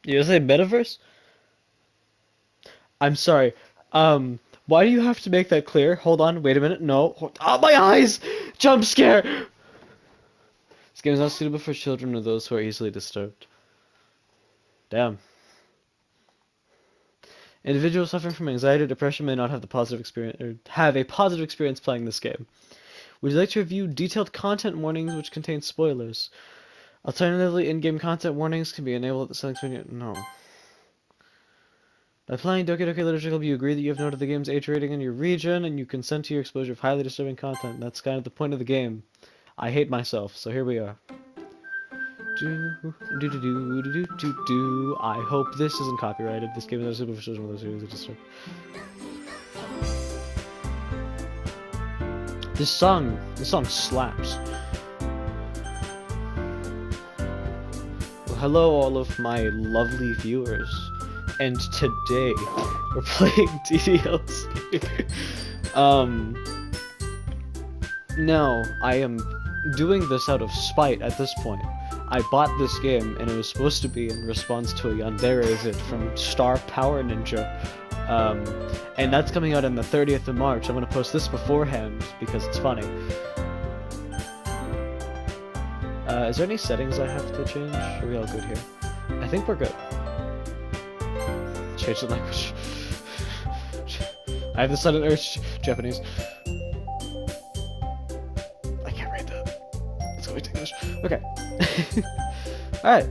You gonna say metaverse? I'm sorry. Why do you have to make that clear? Hold on, wait a minute. No. Oh, my eyes! Jump scare! This game is not suitable for children or those who are easily disturbed. Damn. Individuals suffering from anxiety or depression may not have the positive experience or have a positive experience playing this game. Would you like to review detailed content warnings which contain spoilers? Alternatively, in-game content warnings can be enabled at the settings menu. No. By playing Doki Doki Literature Club, you agree that you have noted the game's age rating in your region, and you consent to your exposure of highly disturbing content. That's kind of the point of the game. I hate myself, so here we are. Do do do do do do do. I hope this isn't copyrighted. This game is not suitable for children with those series of disturbed. This song slaps. Well, hello, all of my lovely viewers, and today we're playing DDLC. No, I am doing this out of spite at this point. I bought this game, and it was supposed to be in response to a yandere visit from Star Power Ninja. And that's coming out on the 30th of March. I'm gonna post this beforehand because it's funny. Is there any settings I have to change? Are we all good here? I think we're good. Change the language. I have the sudden urge Japanese. I can't read that. Let's go to English. Okay. Alright.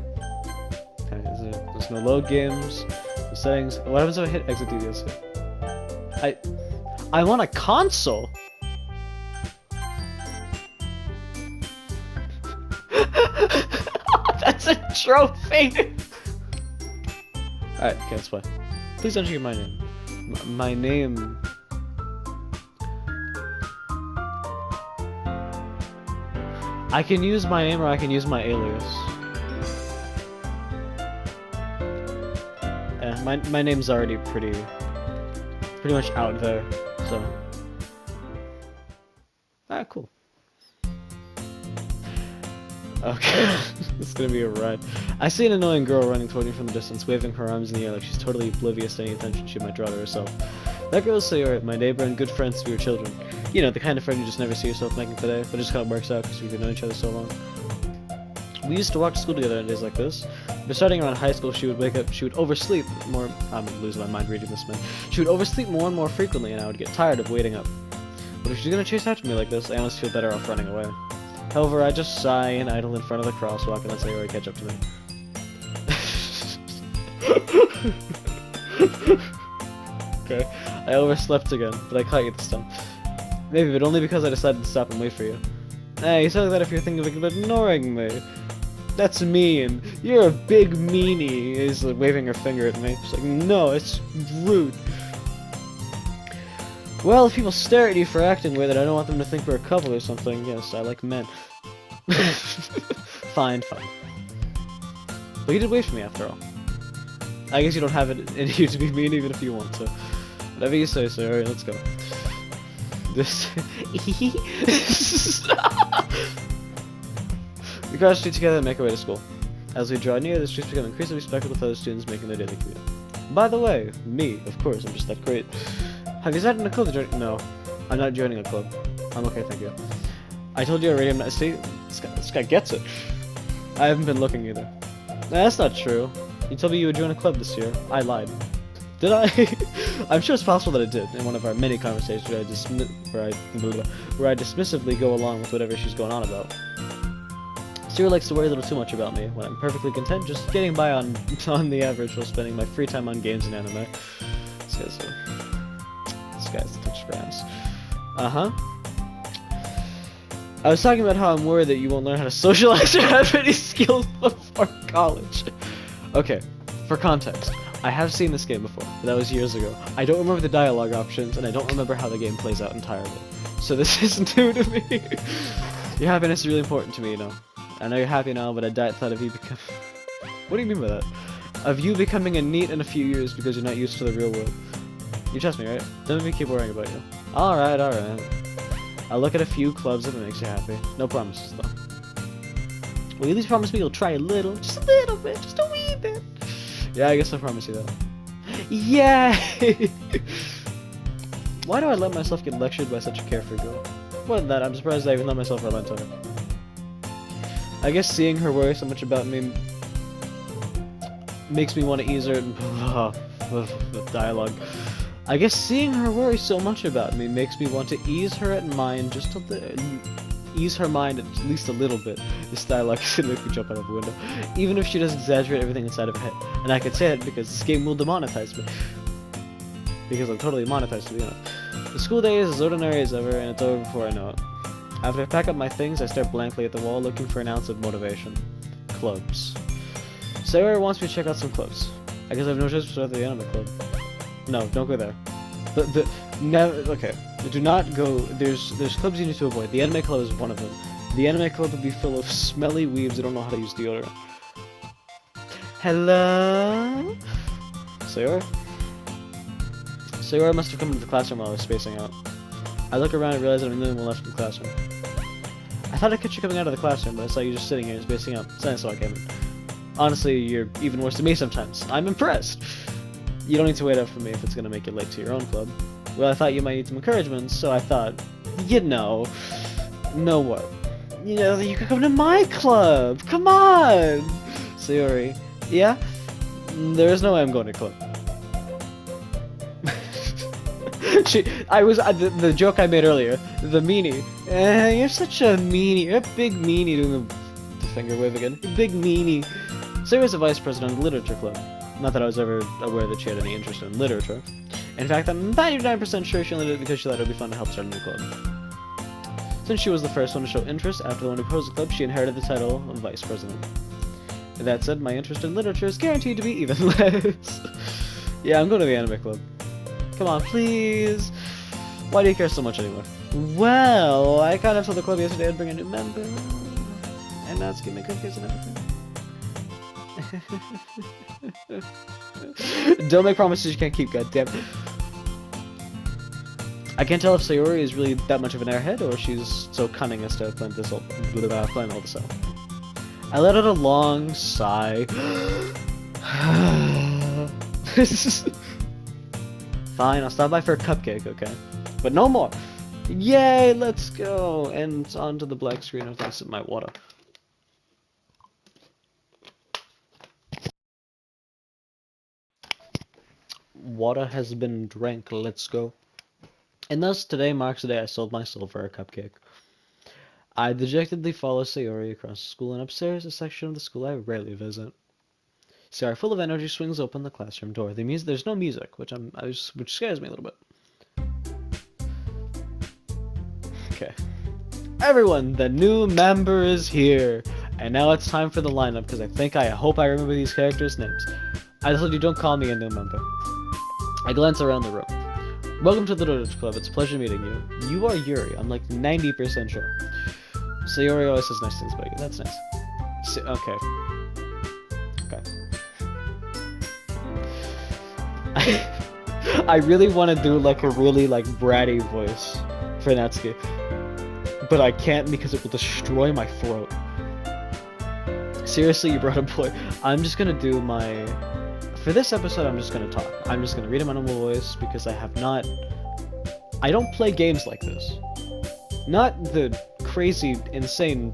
Okay, there's no load games. No settings. What happens if I hit exit DDLC? I want a console! That's a trophy! Alright, okay, let's play. Please enter my name. My name... I can use my name or I can use my alias. Yeah, my name's already pretty much out there, so... Ah, cool. Okay, it's gonna be a ride. I see an annoying girl running toward me from the distance, waving her arms in the air like she's totally oblivious to any attention she might draw to herself. That girl is Sayori, my neighbor and good friends to your children. You know, the kind of friend you just never see yourself making today, but it just kind of works out because we've known each other so long. We used to walk to school together on days like this, but starting around high school she would oversleep more- I'm losing my mind reading this, man. She would oversleep more and more frequently and I would get tired of waiting up. But if she's gonna chase after me like this, I almost feel better off running away. However, I just sigh and idle in front of the crosswalk and let Sayori catch up to me. Okay, I overslept again, but I caught you this time. Maybe, but only because I decided to stop and wait for you. Hey, you said like that if you're thinking of ignoring me. That's mean. You're a big meanie. He's like, waving her finger at me. She's like, no, it's rude. Well, if people stare at you for acting weird, then I don't want them to think we're a couple or something. Yes, I like men. Fine, fine. But you did wait for me after all. I guess you don't have it in you to be mean even if you want to. Whatever you say, sir. Alright, let's go. This... We cross the street together and make our way to school. As we draw near, the streets become increasingly speckled with other students making their daily commute. By the way, me, of course, I'm just that great. Have you started in a club to join? No, I'm not joining a club. I'm okay, thank you. I told you already I'm not- see? This guy gets it. I haven't been looking either. Nah, that's not true. You told me you would join a club this year. I lied. Did I? I'm sure it's possible that I did in one of our many conversations where I dismissively go along with whatever she's going on about. Sarah likes to worry a little too much about me, when I'm perfectly content just getting by on the average while spending my free time on games and anime. This guy's the grams. Uh-huh. I was talking about how I'm worried that you won't learn how to socialize or have any skills before college. Okay, for context, I have seen this game before, but that was years ago. I don't remember the dialogue options, and I don't remember how the game plays out entirely. So this is new to me. Your happiness is really important to me, you know. I know you're happy now, but I died thought of you become... What do you mean by that? Of you becoming a NEET in a few years because you're not used to the real world. You trust me, right? Don't let me keep worrying about you. Alright, alright. I'll look at a few clubs if it makes you happy. No promises, though. Will you at least promise me you'll try a little? Just a little bit. Just a wee bit. Yeah, I guess I promise you that. Yay! Why do I let myself get lectured by such a carefree girl? More than that, I'm surprised I even let myself relent to her. I guess seeing her worry so much about me makes me want to ease her. Dialogue. I guess seeing her worry so much about me makes me want to ease her at mind, just to ease her mind at least a little bit. This dialogue should make me jump out of the window, even if she does exaggerate everything inside of her head. And I can say it because this game will demonetize me. Because I'm totally monetized, to be honest. The school day is as ordinary as ever, and it's over before I know it. After I pack up my things, I stare blankly at the wall, looking for an ounce of motivation. Clubs. Sarah wants me to check out some clubs. I guess I have no choice but to start the anime club. No, don't go there. Okay. Do not go. There's clubs you need to avoid. The anime club is one of them. The anime club would be full of smelly weebs who don't know how to use deodorant. Hello? Sayori? Sayori must have come into the classroom while I was spacing out. I look around and realize that I'm the only one left in the classroom. I thought I'd catch you coming out of the classroom, but I saw you just sitting here and spacing out. So I came in. Honestly, you're even worse than me sometimes. I'm impressed. You don't need to wait up for me if it's gonna make you late to your own club. Well, I thought you might need some encouragement, so I thought, know what? You know, you could come to my club! Come on! Sayori, yeah? There is no way I'm going to club. The joke I made earlier, the meanie. You're such a meanie. You're a big meanie, doing the finger wave again. You big meanie. Sayori's the vice president of the literature club. Not that I was ever aware that she had any interest in literature. In fact, I'm 99% sure she only did it because she thought it would be fun to help start a new club. Since she was the first one to show interest after the one who proposed the club, she inherited the title of vice president. That said, my interest in literature is guaranteed to be even less. Yeah, I'm going to the anime club. Come on, please. Why do you care so much anymore? Well, I kind of told the club yesterday I'd bring a new member. And now it's giving me cookies and everything. Don't make promises you can't keep, goddammit. I can't tell if Sayori is really that much of an airhead, or she's so cunning as to plan all this out. I let out a long sigh. Fine, I'll stop by for a cupcake, okay? But no more! Yay, let's go! And onto the black screen after I sip my water. Water has been drank, let's go. And thus, today marks the day I sold my soul for a cupcake. I dejectedly follow Sayori across the school and upstairs, a section of the school I rarely visit. Sayori, full of energy, swings open the classroom door. There's no music, which scares me a little bit. Okay. Everyone, the new member is here! And now it's time for the lineup, because I hope I remember these characters' names. I told you, don't call me a new member. I glance around the room. Welcome to the Literature Club, it's a pleasure meeting you. You are Yuri, I'm like 90% sure. Sayori always says nice things about you, that's nice. Okay. I really want to do like a really like bratty voice for Natsuki. But I can't because it will destroy my throat. Seriously, you brought a boy. I'm just gonna do my... For this episode, I'm just gonna talk. I'm just gonna read in my normal voice because I don't play games like this. Not the crazy, insane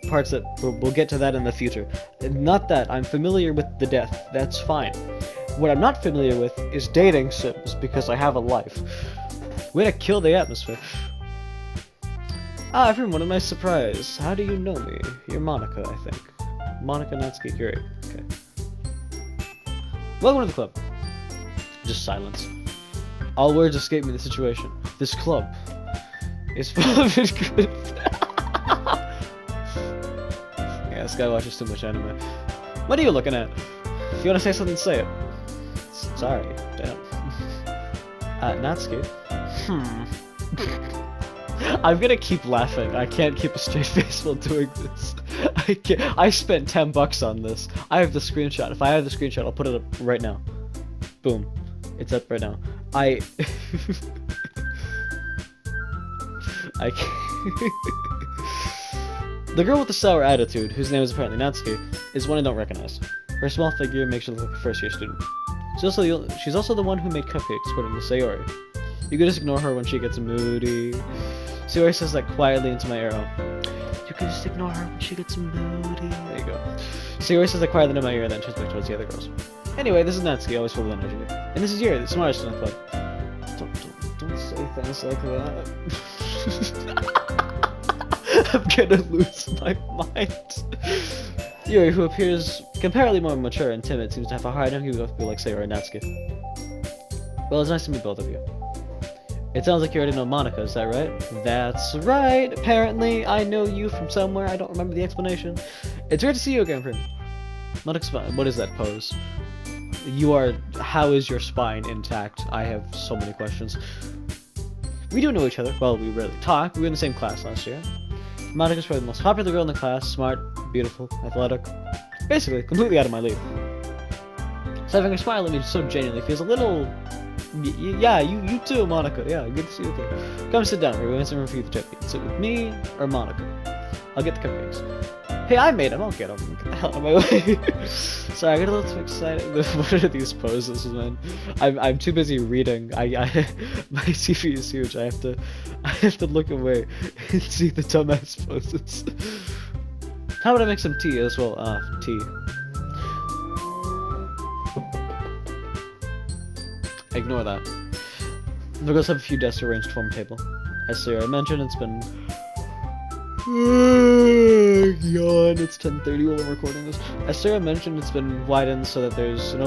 parts that... We'll get to that in the future. Not that. I'm familiar with the death. That's fine. What I'm not familiar with is dating sims because I have a life. Way to kill the atmosphere. Ah, everyone, a nice surprise. How do you know me? You're Monica, I think. Monica Natsuki Yuri. Okay. Welcome to the club. Just silence. All words escape me in the situation. This club is full of good. Yeah, this guy watches too much anime. What are you looking at? If you want to say something, say it. Sorry. Damn. Natsuki. I'm gonna keep laughing. I can't keep a straight face while doing this. I spent $10 on this. I have the screenshot. If I have the screenshot, I'll put it up right now. Boom. It's up right now. I can't. The girl with the sour attitude, whose name is apparently Natsuki, is one I don't recognize. Her small figure makes her look like a first-year student. She's also the one who made cupcakes, according to Sayori. You can just ignore her when she gets moody. Sayori says that quietly into my arrow. You can just ignore her when she gets moody. There you go. Sayori says that quietly into my ear, then turns back towards the other girls. Anyway, this is Natsuki, always full of energy. And this is Yuri, the smartest in the club. Don't say things like that. I'm gonna lose my mind. Yuri, who appears comparatively more mature and timid, seems to have a hard time keeping up with people like Sayori and Natsuki. Well, it's nice to meet both of you. It sounds like you already know Monica, is that right? That's right! Apparently, I know you from somewhere, I don't remember the explanation. It's great to see you again, Prim. Monica's spine, what is that pose? How is your spine intact? I have so many questions. We do know each other, well, we rarely talk, we were in the same class last year. Monica's probably the most popular girl in the class, smart, beautiful, athletic. Basically, completely out of my league. So having her smile at me so genuinely feels a little... Yeah, you too, Monica. Yeah, good to see you too. Come sit down, we're in some room for you to take. You can sit with me or Monica. I'll get the cupcakes. Hey, I made them, I'll get them. Get the hell out of my way. Sorry, I get a little too excited. What are these poses, man? I'm too busy reading. My TV is huge. I have to look away and see the dumbass poses. How would I make some tea as well? Tea. Ignore that. The girls have a few desks arranged to form a table. As Sarah mentioned, it's been... Yawn, it's 10:30 while I'm recording this. As Sarah mentioned, it's been widened so that there's an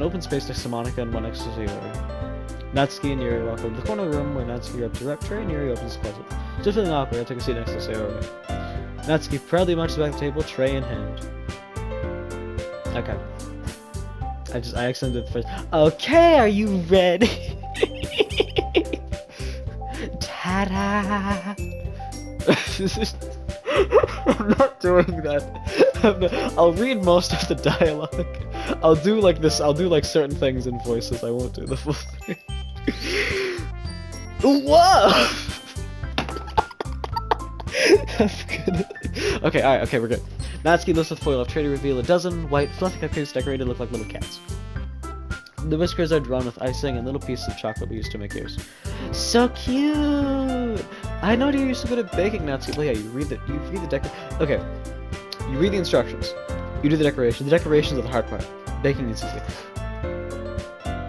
open space next to Monica and one next to Sayori. Natsuki and Yuri walk over to the corner of the room where Natsuki grabs a rep tray and Yuri opens the closet. Just feeling awkward, I take a seat next to Sayori. Natsuki proudly marches back to the table, tray in hand. Okay. I accidentally did the first. Okay, are you ready? Ta-da! I'm not doing that. I'll read most of the dialogue. I'll do like this. I'll do like certain things in voices. I won't do the full thing. Whoa! Okay, alright, okay, we're good. Natsuki lifts with foil off tray to reveal a dozen white, fluffy cupcakes decorated to look like little cats. The whiskers are drawn with icing and little pieces of chocolate we used to make ears. So cute! I know you're so good at baking, Natsuki. Well, yeah, you read the Okay, you read the instructions. You do the decoration. The decorations are the hard part. Baking is easy.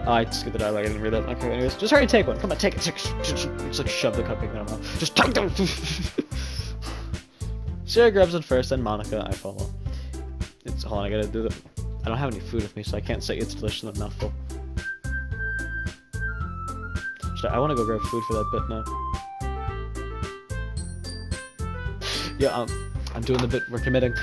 Oh, I skipped the dialogue. I didn't read that. Okay, anyways, just hurry and take one. Come on, take it. Just like shove the cupcake in my mouth. Just take them. Sarah grabs it first, then Monica. I follow. Hold on, I gotta do the. I don't have any food with me, so I can't say it's delicious and mouthful. I want to go grab food for that bit now. Yeah, I'm doing the bit. We're committing.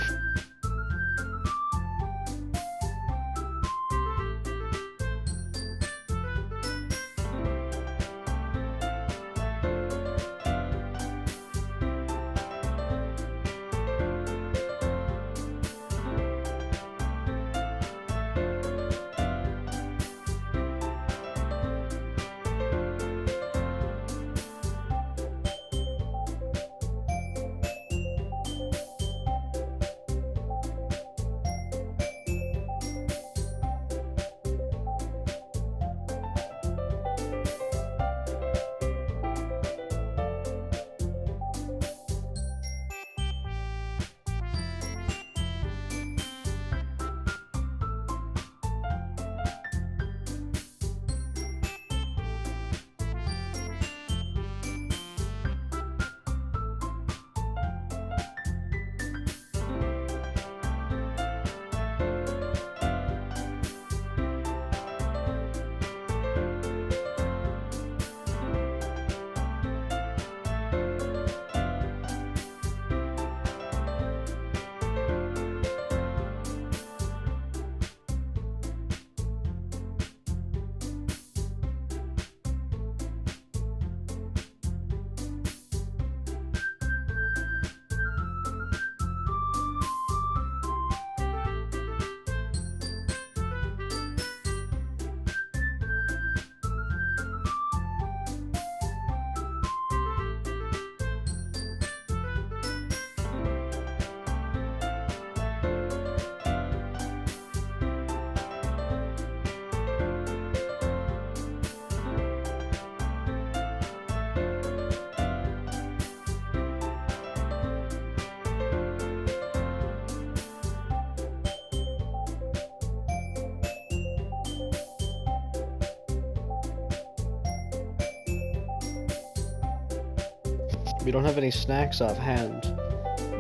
We don't have any snacks offhand,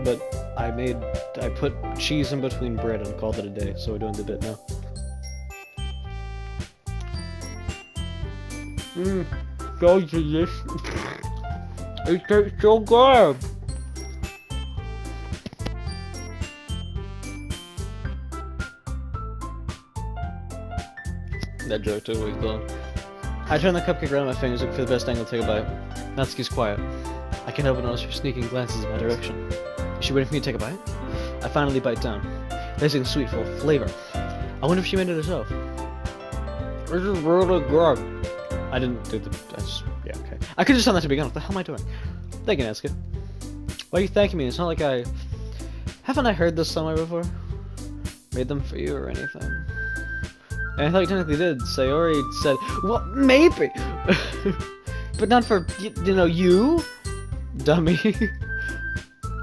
but I put cheese in between bread and called it a day, so we're doing the bit now. So delicious. It tastes so good. That joke took way long. I turn the cupcake around my fingers, look for the best angle to take a bite. Natsuki's quiet. I can't help but notice her sneaking glances in my direction. Is she waiting for me to take a bite? I finally bite down. Tasting sweet, full of flavor. I wonder if she made it herself. This is really good. I didn't do the... yeah, okay. I could just done that to begin with. What the hell am I doing? Thank you, Natsuki. Why are you thanking me? It's not like I... Haven't I heard this somewhere before? Made them for you or anything? And I thought you technically did. Sayori said, well, maybe! But not for, you know, you? Dummy.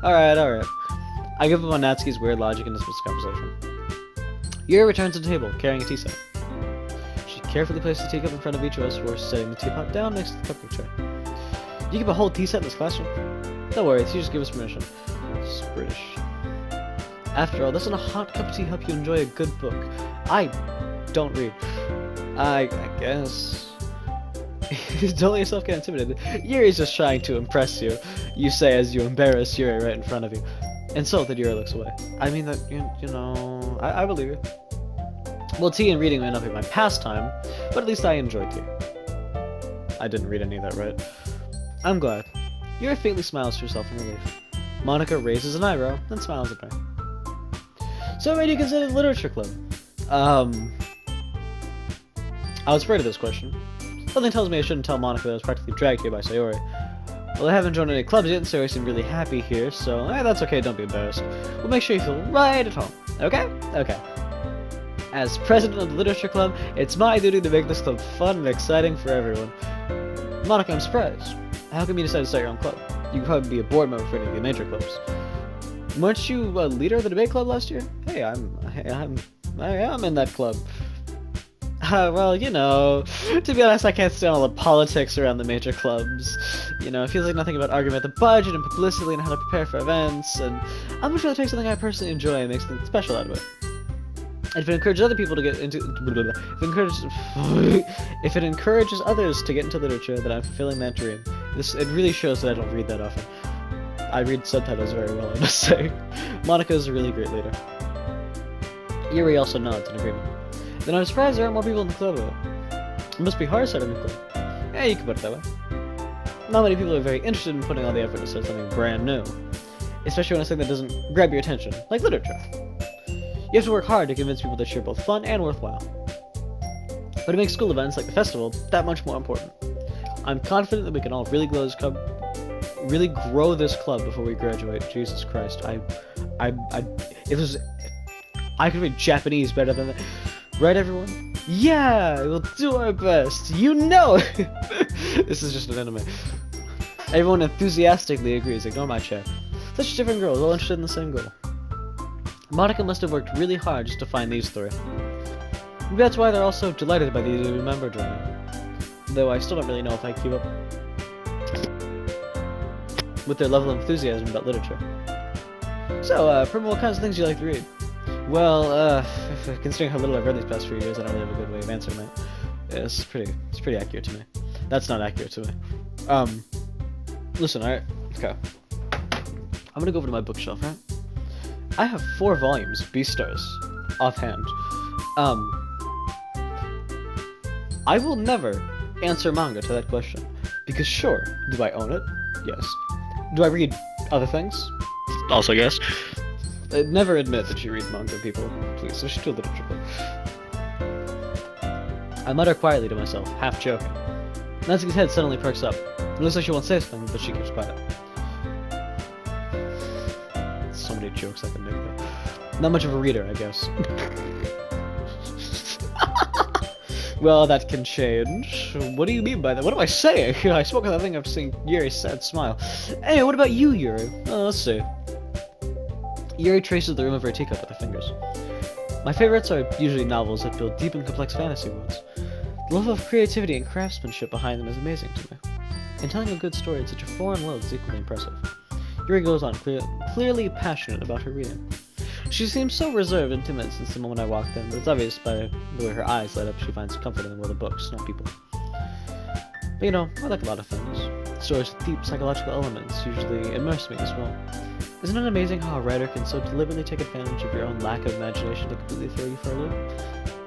Alright. I give up on Natsuki's weird logic and dismiss the conversation. Yuri returns to the table, carrying a tea set. She carefully placed the teacup in front of each of us before setting the teapot down next to the cupcake tray. You keep a whole tea set in this classroom? Don't worry, you just give us permission. It's British. After all, doesn't a hot cup of tea help you enjoy a good book? I don't read. I guess... Don't let yourself get intimidated. Yuri's just trying to impress you. You say as you embarrass Yuri right in front of you. Insulted, Yuri looks away. I mean that, you know... I believe you. Well, tea and reading may not be my pastime, but at least I enjoy tea. I didn't read any of that right. I'm glad. Yuri faintly smiles to herself in relief. Monica raises an eyebrow, then smiles at me. So what do you consider the literature club? I was afraid of this question. Something tells me I shouldn't tell Monica that I was practically dragged here by Sayori. Well, I haven't joined any clubs yet, and Sayori seemed really happy here, so that's okay, don't be embarrassed. We'll make sure you feel right at home, okay? Okay. As president of the literature club, it's my duty to make this club fun and exciting for everyone. Monica, I'm surprised. How come you decided to start your own club? You could probably be a board member for any of the major clubs. Weren't you a leader of the debate club last year? Hey, I am in that club. Well, you know, to be honest, I can't stand all the politics around the major clubs. You know, it feels like nothing about arguing about the budget and publicity and how to prepare for events, and I'm much rather take something I personally enjoy and make something special out of it. And if it encourages other people to get into... If it encourages others to get into literature, then I'm fulfilling that dream. It really shows that I don't read that often. I read subtitles very well, I must say. Monica is a really great leader. Yuri also nods in agreement. Then I'm surprised there aren't more people in the club. It must be hard starting a club. Yeah, you can put it that way. Not many people are very interested in putting all the effort to start something brand new. Especially when it's something that doesn't grab your attention, like literature. You have to work hard to convince people that you're both fun and worthwhile. But it makes school events like the festival that much more important. I'm confident that we can all really grow this club before we graduate. Jesus Christ, I could read Japanese better than that. Right, everyone? Yeah, we'll do our best. You know it. This is just an anime. Everyone enthusiastically agrees. Ignore my chair. Such different girls, all interested in the same goal. Monica must have worked really hard just to find these three. Maybe that's why they're all so delighted by the new member joining. Though I still don't really know if I keep up with their level of enthusiasm about literature. So, Prima, what kinds of things do you like to read? Well, considering how little I've read these past few years, I don't really have a good way of answering that. It's pretty accurate to me. That's not accurate to me. Listen, alright? Okay. I'm gonna go over to my bookshelf, right? I have 4 volumes, Beastars, offhand. I will never answer manga to that question. Because sure, do I own it? Yes. Do I read other things? Also yes. Never admit that you read manga, people. Please, switch to a literature book. I mutter quietly to myself, half joking. Natsuki's head suddenly perks up. It looks like she won't say something, but she keeps quiet. So many jokes I can make there. Not much of a reader, I guess. Well, that can change. What do you mean by that? What am I saying? I spoke of that thing after seeing Yuri's sad smile. Anyway, what about you, Yuri? Let's see. Yuri traces the rim of her teacup with her fingers. My favorites are usually novels that build deep and complex fantasy worlds. The level of creativity and craftsmanship behind them is amazing to me. and telling a good story in such a foreign world is equally impressive. Yuri goes on, clearly passionate about her reading. She seems so reserved and timid since the moment I walked in, but it's obvious by the way her eyes light up she finds comfort in the world of books, not people. But you know, I like a lot of things. Stories with deep psychological elements usually immerse me as well. Isn't it amazing how a writer can so deliberately take advantage of your own lack of imagination to completely throw you for a loop?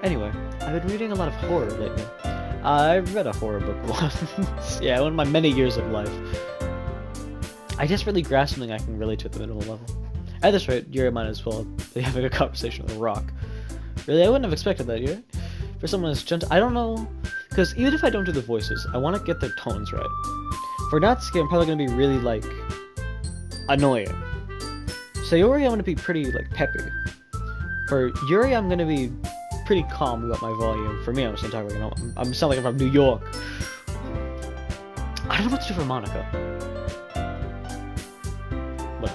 Anyway, I've been reading a lot of horror lately. I read a horror book once. Yeah, one of my many years of life. I desperately grasp something I can relate to at the minimal level. At this rate, Yuri might as well be having a conversation with a rock. Really, I wouldn't have expected that, Yuri. For someone as gentle, I don't know, because even if I don't do the voices, I want to get their tones right. For Natsuki, I'm probably going to be really, like, annoying. So Yuri, I'm going to be pretty, like, peppy. For Yuri, I'm going to be pretty calm about my volume. For me, I'm just talking, I'm sound like I'm from New York. I don't know what to do for Monica. But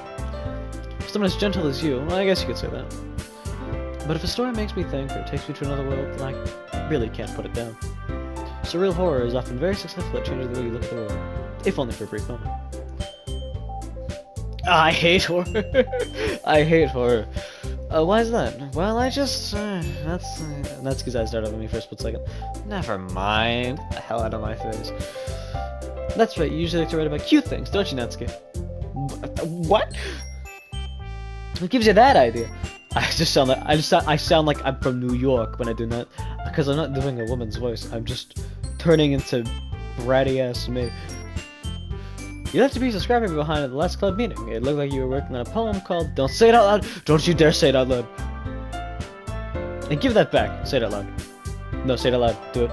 for someone as gentle as you, well, I guess you could say that. But if a story makes me think or takes me to another world, then I really can't put it down. Surreal horror is often very successful at changing the way you look at the world, if only for a brief moment. I hate horror. I hate horror. Why is that? Well, I just, that's because I started when me for a split second. Never mind. Get the hell out of my face. That's right, you usually like to write about cute things, don't you, Natsuki? What? What gives you that idea? I sound like I'm from New York when I do that, because I'm not doing a woman's voice. I'm just turning into bratty ass me. You left a piece of scrappaper behind at the last club meeting. It looked like you were working on a poem called "Don't Say It Out Loud." Don't you dare say it out loud. And give that back. Say it out loud. No, say it out loud. Do it.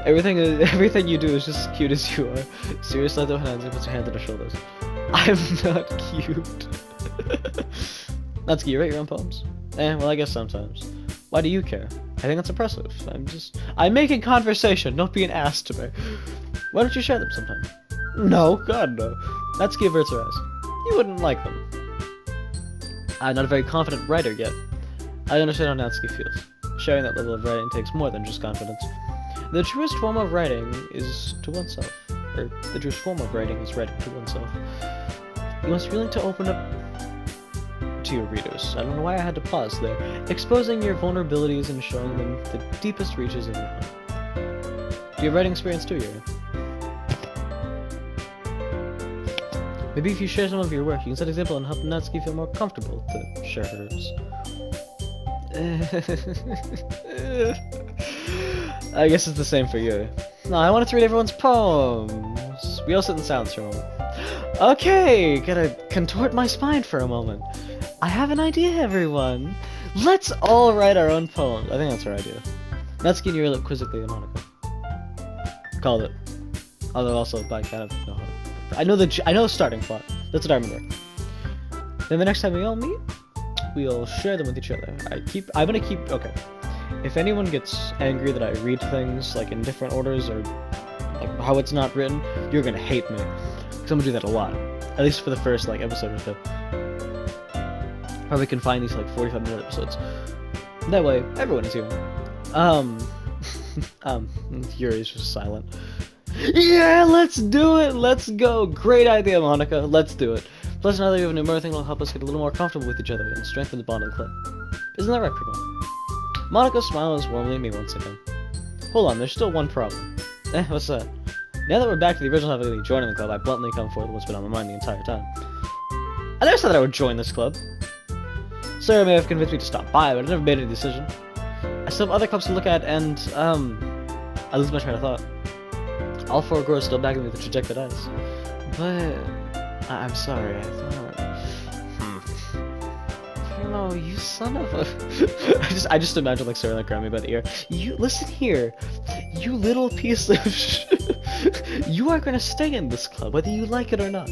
Everything you do is just as cute as you are. Seriously, though, Hanzi puts her hand on her shoulders. I'm not cute. Natsuki, you write your own poems? Well, I guess sometimes. Why do you care? I think that's impressive. I'm making conversation, don't be an ass to me. Why don't you share them sometime? No, God no. Natsuki averts her eyes. You wouldn't like them. I'm not a very confident writer yet. I understand how Natsuki feels. Sharing that level of writing takes more than just confidence. The truest form of writing is to oneself. Or, the truest form of writing is writing to oneself. You must be willing to open up to your readers. I don't know why I had to pause there. Exposing your vulnerabilities and showing them the deepest reaches of your heart. Do you have writing experience too, Yuri? Maybe if you share some of your work, you can set an example and help Natsuki feel more comfortable to share hers. I guess it's the same for you. No, I wanted to read everyone's poems. We all sit in silence for a moment. Okay, gotta contort my spine for a moment. I have an idea, everyone. Let's all write our own poems. I think that's our idea. Natsuki and Yuri look quizzically at Monica. Called it. Although also by kind of no. I know the starting plot. That's what I remember. Then the next time we all meet, we'll share them with each other. I'm gonna keep. Okay. If anyone gets angry that I read things like in different orders or like how it's not written, you're gonna hate me. Cause I'm gonna do that a lot. At least for the first like episode or two. Probably can find these like 45-minute episodes. That way, everyone is human. Yuri's just silent. Yeah, let's do it! Let's go! Great idea, Monica. Let's do it. Plus, now that we have a new member thing, will help us get a little more comfortable with each other and strengthen the bond of the club. Isn't that right, Primo? Monica smiles warmly at me once again. Hold on, there's still one problem. What's that? Now that we're back to the original topic of joining the club, I bluntly come forward with what's been on my mind the entire time. I never said that I would join this club. Sarah may have convinced me to stop by, but I never made any decision. I still have other clubs to look at, and, I lose my train of thought. All four girls still backing me with rejected eyes. But, I'm sorry, I thought... No, you son of a... I just imagine, like, Sarah, like, grabbing me by the ear. You, listen here, you little piece of... You are gonna stay in this club, whether you like it or not.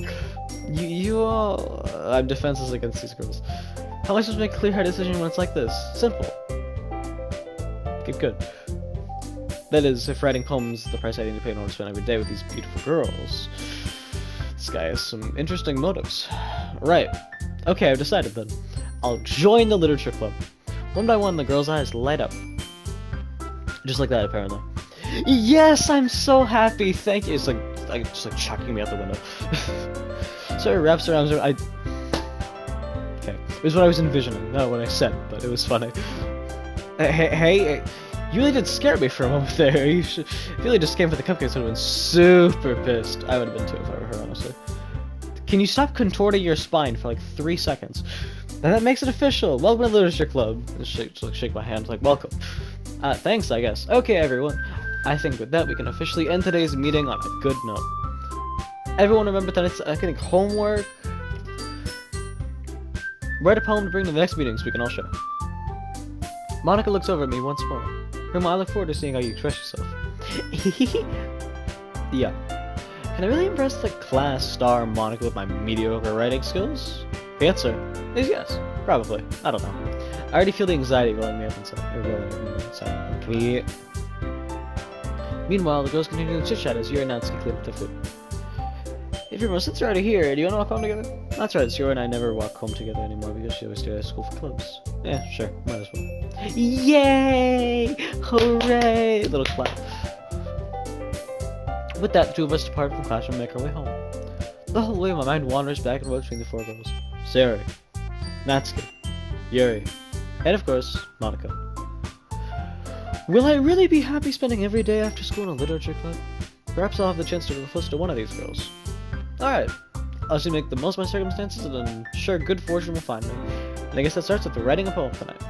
You all... I'm defenseless against these girls. How am I supposed to make a clear-headed decision when it's like this? Simple. Okay, good. That is, if writing poems is the price I need to pay in order to spend every day with these beautiful girls. This guy has some interesting motives. Right. Okay, I've decided then. I'll join the literature club. One by one, the girls' eyes light up. Just like that, apparently. Yes, I'm so happy. Thank you. It's like just like chucking me out the window. So it wraps around. Okay, it was what I was envisioning, not what I said, but it was funny. Hey, you really did scare me for a moment there. If you really just came for the cupcakes, I would have been super pissed. I would have been too if I were her, honestly. Can you stop contorting your spine for like 3 seconds? And that makes it official. Welcome to the Literature Club. Just shake my hand, like, welcome. Thanks, I guess. Okay, everyone. I think with that, we can officially end today's meeting on a good note. Everyone remember that it's getting homework. Write a poem to bring to the next meeting so we can all share. Monica looks over at me once more. Grandma, I look forward to seeing how you express yourself. Yeah. Can I really impress the class star Monica with my mediocre writing skills? The answer is yes. Probably. I don't know. I already feel the anxiety rolling me up inside. Meanwhile, the girls continue to chit-chat as Yuri and Natsuki clean up their food. If you're since you're already here, do you want to walk home together? That's right, Yuri and I never walk home together anymore because she always stays at school for clubs. Yeah, sure, might as well. Yay! Hooray! Little clap. With that, the two of us depart from the classroom and make our way home. The whole way my mind wanders back and forth between the 4 girls. Sayori, Natsuki, Yuri, and of course, Monica. Will I really be happy spending every day after school in a literature club? Perhaps I'll have the chance to get close to one of these girls. Alright, I'll just make the most of my circumstances, and I'm sure good fortune will find me. And I guess that starts with writing a poem tonight.